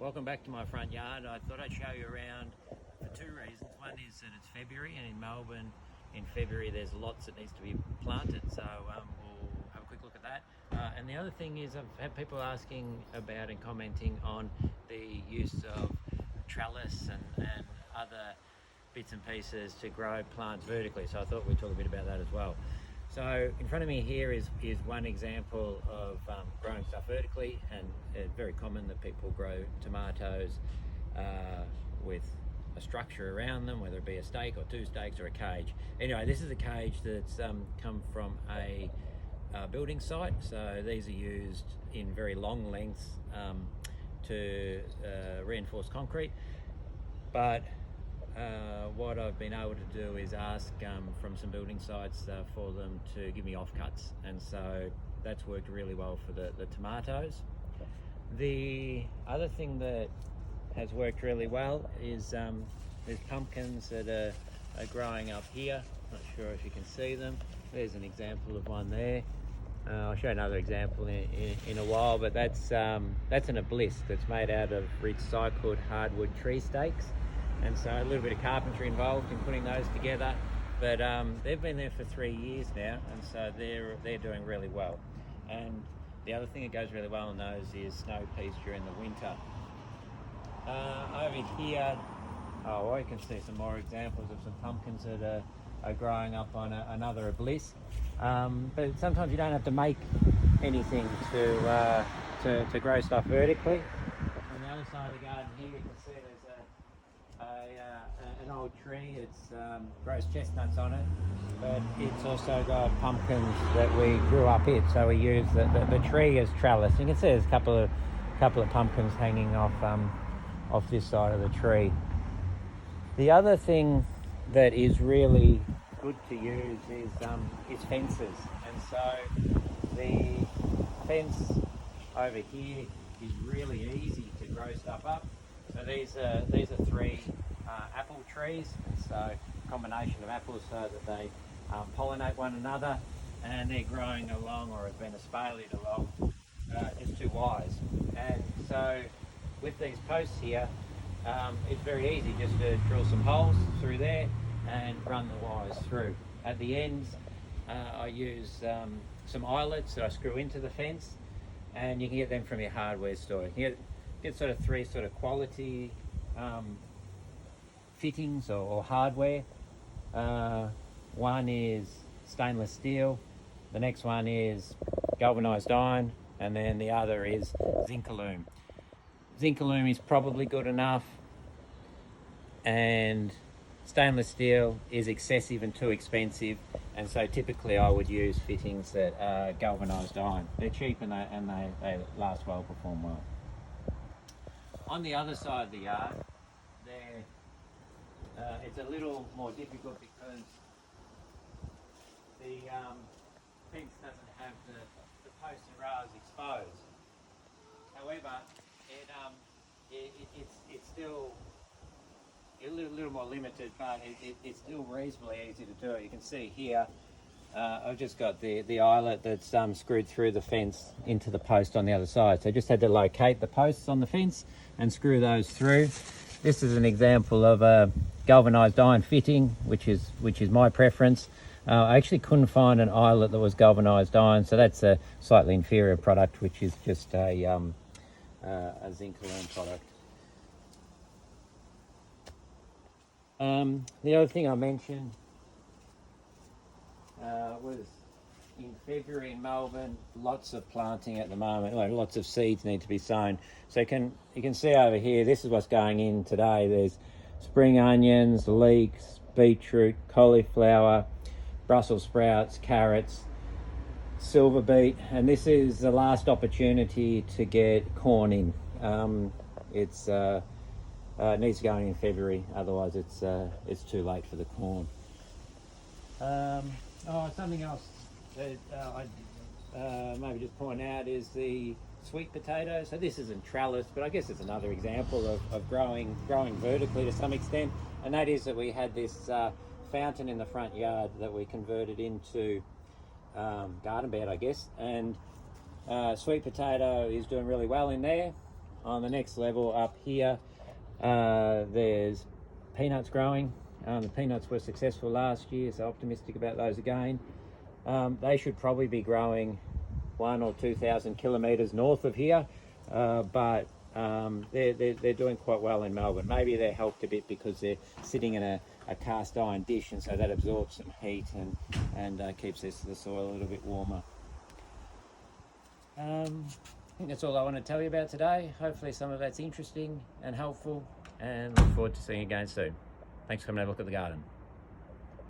Welcome back to my front yard. I thought I'd show you around for two reasons. One is that it's February, and in Melbourne in February there's lots that needs to be planted, so we'll have a quick look at that. And the other thing is I've had people asking about and commenting on the use of trellis and other bits and pieces to grow plants vertically, so I thought we'd talk a bit about that as well. So in front of me here is one example of growing stuff vertically, and it's very common that people grow tomatoes with a structure around them, whether it be a stake or two stakes or a cage. Anyway, this is a cage that's come from a building site, so these are used in very long lengths to reinforce concrete. But what I've been able to do is ask from some building sites for them to give me offcuts, and so that's worked really well for the tomatoes. The other thing that has worked really well is there's pumpkins that are growing up here. Not sure if you can see them. There's an example of one there. I'll show another example in a while, but that's an obelisk that's made out of recycled hardwood tree stakes. And so a little bit of carpentry involved in putting those together, but they've been there for 3 years now, and so they're doing really well. And the other thing that goes really well on those is snow peas during the winter. Over here, you can see some more examples of some pumpkins that are growing up on another obelisk. But sometimes you don't have to make anything to grow stuff vertically. On the other side of the garden here, you can see there's an old tree. It's grows chestnuts on it, but it's also got pumpkins that we grew up in, so we use the tree as trellis. You can see there's a couple of pumpkins hanging off this side of the tree. The other thing that is really good to use is fences, and so the fence over here is really easy to grow stuff up. So these are three apple trees, and so a combination of apples so that they pollinate one another, and they're growing along, or have been espaliered along, just two wires. And so with these posts here, it's very easy just to drill some holes through there and run the wires through. At the ends, I use some eyelets that I screw into the fence, and you can get them from your hardware store. You get sort of three sort of quality fittings or hardware. One is stainless steel, the next one is galvanized iron, and then the other is zinc aluminum. Zinc aluminum is probably good enough, and stainless steel is excessive and too expensive, and so typically I would use fittings that are galvanized iron. They're cheap and they last well, perform well. On the other side of the yard, it's a little more difficult because the fence doesn't have the posts and rails exposed. However, it's still a little more limited, but it's still reasonably easy to do. You can see here, I've just got the eyelet that's screwed through the fence into the post on the other side. So I just had to locate the posts on the fence and screw those through. This is an example of a galvanized iron fitting, which is my preference. I actually couldn't find an eyelet that was galvanized iron, so that's a slightly inferior product, which is just a zinc aluminum product. The other thing I mentioned was in February in Melbourne, lots of planting at the moment. Lots of seeds need to be sown. So you can see over here, this is what's going in today. There's spring onions, leeks, beetroot, cauliflower, Brussels sprouts, carrots, silver beet, and this is the last opportunity to get corn in. It needs to go in February, otherwise it's too late for the corn. Something else that I'd maybe just point out is the sweet potato. So this isn't trellis, but I guess it's another example of growing vertically to some extent, and that is that we had this fountain in the front yard that we converted into garden bed, I guess, and sweet potato is doing really well in there. on the next level up here, there's peanuts growing. The peanuts were successful last year, so optimistic about those again. They should probably be growing 1,000 or 2,000 kilometres north of here, but they're doing quite well in Melbourne. Maybe they're helped a bit because they're sitting in a cast iron dish, and so that absorbs some heat and keeps the soil a little bit warmer. I think that's all I want to tell you about today. Hopefully some of that's interesting and helpful, and look forward to seeing you again soon. Thanks for coming to have a look at the garden.